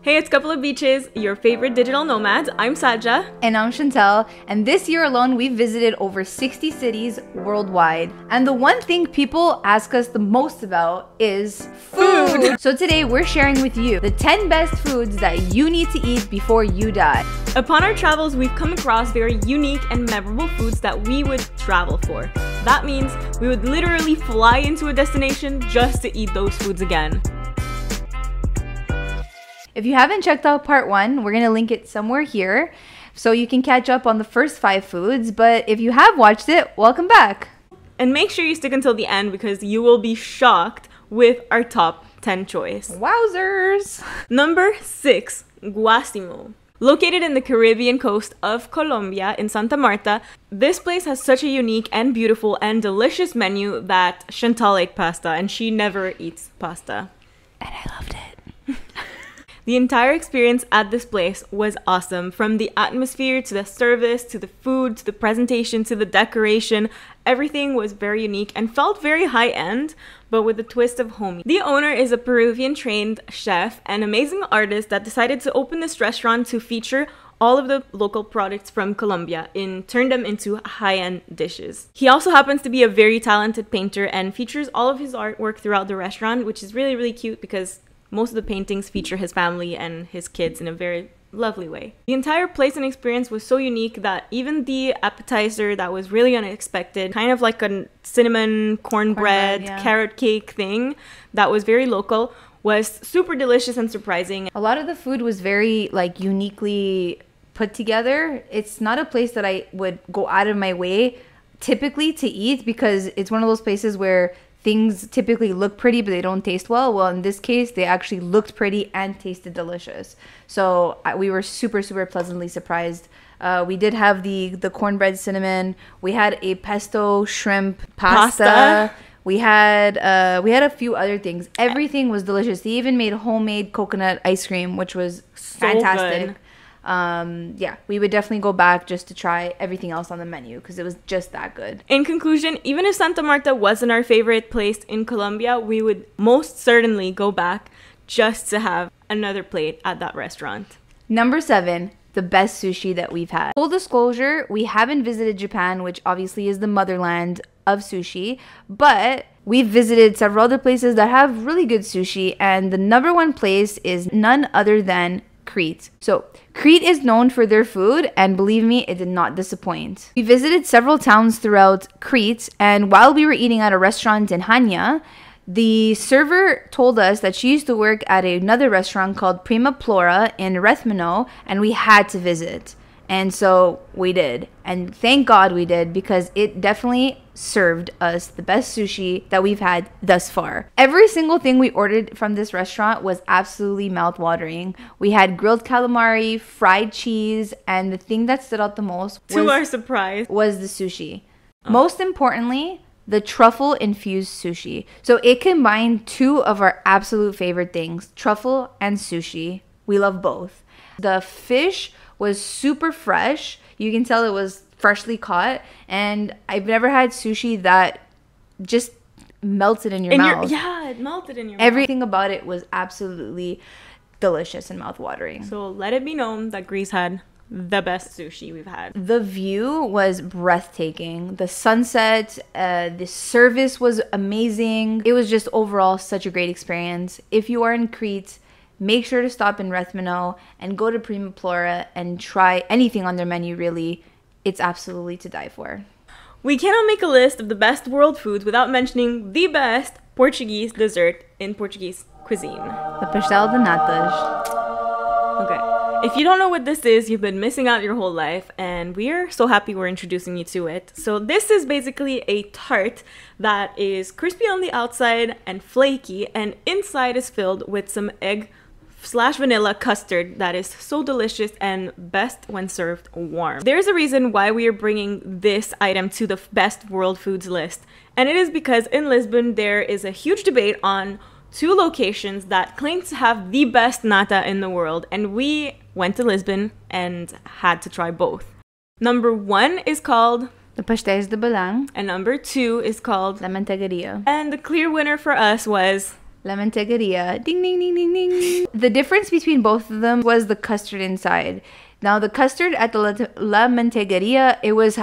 Hey, it's Couple of Beaches, your favorite digital nomads. I'm Saja. And I'm Chantel. And this year alone, we've visited over 60 cities worldwide. And the one thing people ask us the most about is food. So today, we're sharing with you the 10 best foods that you need to eat before you die. Upon our travels, we've come across very unique and memorable foods that we would travel for. That means we would literally fly into a destination just to eat those foods again. If you haven't checked out part 1, we're going to link it somewhere here so you can catch up on the first 5 foods. But if you have watched it, welcome back. And make sure you stick until the end because you will be shocked with our top 10 choice. Wowzers! Number 6, Guasimo. Located in the Caribbean coast of Colombia in Santa Marta, this place has such a unique and beautiful and delicious menu that Chantal ate pasta and she never eats pasta. And I loved it. The entire experience at this place was awesome. From the atmosphere to the service to the food to the presentation to the decoration, everything was very unique and felt very high-end, but with a twist of homey. The owner is a Peruvian trained chef and amazing artist that decided to open this restaurant to feature all of the local products from Colombia and turn them into high-end dishes. He also happens to be a very talented painter and features all of his artwork throughout the restaurant, which is really, really cute because most of the paintings feature his family and his kids in a very lovely way. The entire place and experience was so unique that even the appetizer that was really unexpected, kind of like a cinnamon cornbread carrot cake thing that was very local, was super delicious and surprising. A lot of the food was very uniquely put together. It's not a place that I would go out of my way typically to eat because it's one of those places where things typically look pretty, but they don't taste well. Well, in this case, they actually looked pretty and tasted delicious. So we were super, super pleasantly surprised. We did have the cornbread cinnamon. We had a pesto shrimp pasta. We had a few other things. Everything was delicious. They even made homemade coconut ice cream, which was so fantastic. Good. We would definitely go back just to try everything else on the menu because it was just that good. In conclusion, even if Santa Marta wasn't our favorite place in Colombia, we would most certainly go back just to have another plate at that restaurant. Number 7, the best sushi that we've had. Full disclosure, we haven't visited Japan, which obviously is the motherland of sushi, but we've visited several other places that have really good sushi, and the number 1 place is none other than Crete. So Crete is known for their food, and believe me, it did not disappoint. We visited several towns throughout Crete, and while we were eating at a restaurant in Hania, the server told us that she used to work at another restaurant called Prima Plora in Rethmano, and we had to visit. And so we did. And thank God we did because it definitely served us the best sushi that we've had thus far. Every single thing we ordered from this restaurant was absolutely mouth-watering. We had grilled calamari, fried cheese, and the thing that stood out the most to our surprise was the sushi. Most importantly, the truffle-infused sushi. So it combined 2 of our absolute favorite things, truffle and sushi. We love both. The fish was super fresh. You can tell it was freshly caught, and I've never had sushi that just melted in your mouth. It melted in your mouth. Everything about it was absolutely delicious and mouth-watering. So let it be known that Greece had the best sushi we've had. The view was breathtaking. The sunset, the service was amazing. It was just overall such a great experience. If you are in Crete, make sure to stop in Rethmano and go to Prima Plora and try anything on their menu, really. It's absolutely to die for. We cannot make a list of the best world foods without mentioning the best Portuguese dessert in Portuguese cuisine. The pastel de natas. Okay, if you don't know what this is, you've been missing out your whole life, and we're so happy we're introducing you to it. So this is basically a tart that is crispy on the outside and flaky, and inside is filled with some egg/vanilla custard that is so delicious and best when served warm. There's a reason why we are bringing this item to the best world foods list, and it is because in Lisbon there is a huge debate on 2 locations that claim to have the best nata in the world, and we went to Lisbon and had to try both. Number 1 is called the pastéis de Belém, and number 2 is called la mantegueria. And the clear winner for us was La Mantequeria. Ding, ding, ding, ding, ding. The difference between both of them was the custard inside. Now, the custard at the La Mantequeria,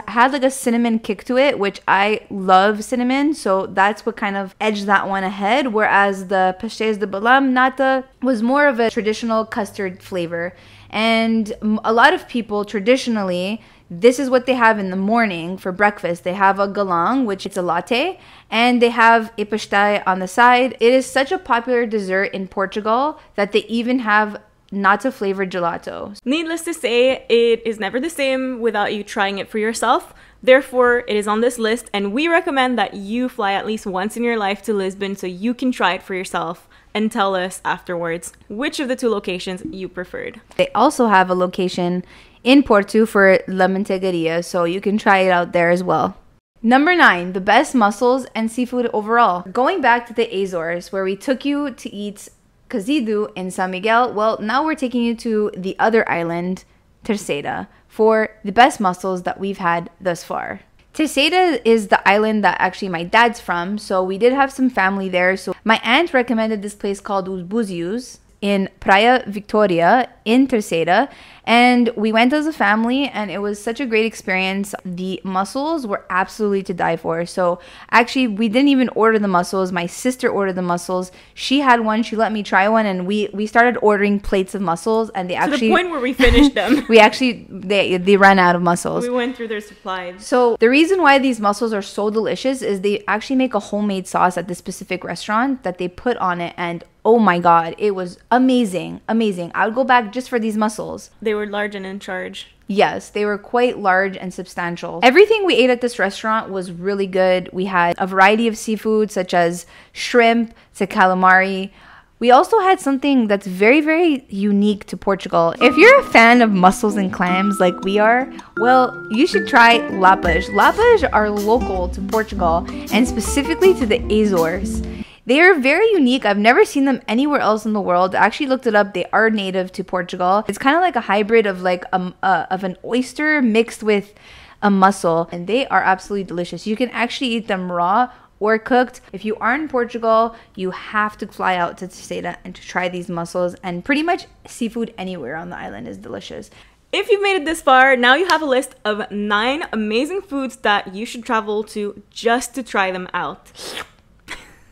had like a cinnamon kick to it, which I love cinnamon. So that's what kind of edged that one ahead. Whereas the Pastéis de Balam Nata was more of a traditional custard flavor. And a lot of people traditionally, this is what they have in the morning for breakfast. They have a galang, which is a latte, and they have a pastéis on the side. It is such a popular dessert in Portugal that they even have nata flavored gelato. Needless to say, it is never the same without you trying it for yourself. Therefore, it is on this list, and we recommend that you fly at least once in your life to Lisbon so you can try it for yourself and tell us afterwards which of the two locations you preferred. They also have a location in Porto for La Mantequeria, so you can try it out there as well. Number 9, the best mussels and seafood overall. Going back to the Azores, where we took you to eat Cozido in San Miguel, well, now we're taking you to the other island, Terceira, for the best mussels that we've had thus far. Terceira is the island that actually my dad's from, so we did have some family there. So my aunt recommended this place called Os Buzios in Praia Victoria in Terceira, and we went as a family, and it was such a great experience. The mussels were absolutely to die for. So actually, we didn't even order the mussels. My sister ordered the mussels. She had one. She let me try one, and we started ordering plates of mussels, and they actually, to the point where we finished them. They ran out of mussels. We went through their supplies. So the reason why these mussels are so delicious is they actually make a homemade sauce at this specific restaurant that they put on it, and oh my god, it was amazing. I would go back just for these mussels. They were large and in charge. Yes, they were quite large and substantial. Everything we ate at this restaurant was really good. We had a variety of seafood such as shrimp to calamari. We also had something that's very, very unique to Portugal. If you're a fan of mussels and clams like we are, well, you should try lapas. Lapas are local to Portugal and specifically to the Azores. They are very unique. I've never seen them anywhere else in the world. I actually looked it up. They are native to Portugal. It's kind of like a hybrid of like of an oyster mixed with a mussel, and they are absolutely delicious. You can actually eat them raw or cooked. If you are in Portugal, you have to fly out to Terceira and to try these mussels, and pretty much seafood anywhere on the island is delicious. If you've made it this far, now you have a list of 9 amazing foods that you should travel to just to try them out.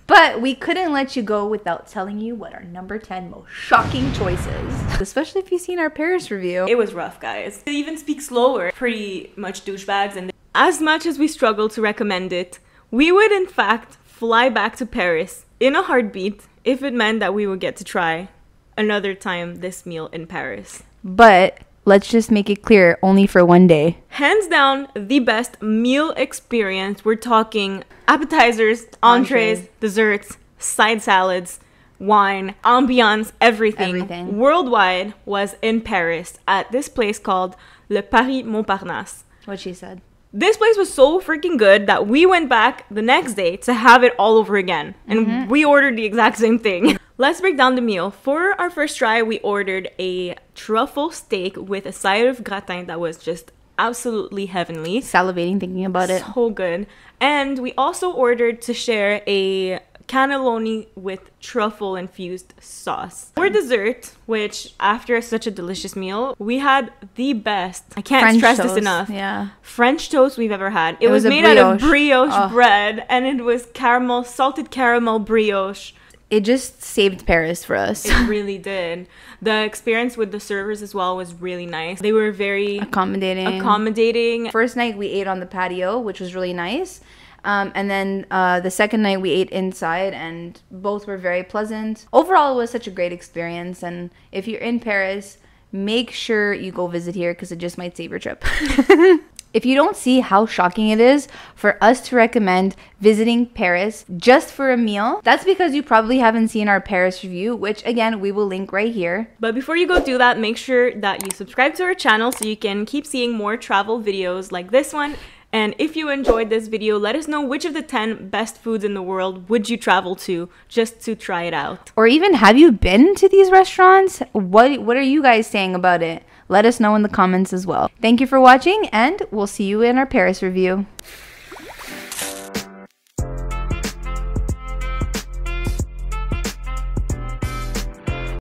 But we couldn't let you go without telling you what our number 10 most shocking choice is. Especially if you've seen our Paris review. It was rough, guys. They even speak slower. Pretty much douchebags. And as much as we struggle to recommend it, we would in fact fly back to Paris in a heartbeat if it meant that we would get to try another time this meal in Paris. But let's just make it clear, only for one day. Hands down, the best meal experience. We're talking appetizers, entrees, desserts, side salads, wine, ambiance, everything. Worldwide was in Paris at this place called Le Paris Montparnasse. What she said. This place was so freaking good that we went back the next day to have it all over again. And we ordered the exact same thing. Let's break down the meal. For our first try, we ordered a truffle steak with a side of gratin that was just absolutely heavenly. Salivating thinking about it. So good. And we also ordered to share a cannelloni with truffle infused sauce. For dessert, which after such a delicious meal, we had the best, I can't French stress toast. this enough, French toast we've ever had. It was a made out of brioche bread, and it was salted caramel brioche. It just saved Paris for us. It really did. The experience with the servers as well was really nice. They were very accommodating. First night we ate on the patio, which was really nice. And then the second night we ate inside, and both were very pleasant. Overall, it was such a great experience. And if you're in Paris, make sure you go visit here because it just might save your trip. If you don't see how shocking it is for us to recommend visiting Paris just for a meal, that's because you probably haven't seen our Paris review, which again, we will link right here. But before you go do that, make sure that you subscribe to our channel so you can keep seeing more travel videos like this one. And if you enjoyed this video, let us know which of the 10 best foods in the world would you travel to just to try it out. Or even, have you been to these restaurants? What are you guys saying about it? Let us know in the comments as well. Thank you for watching, and we'll see you in our Paris review.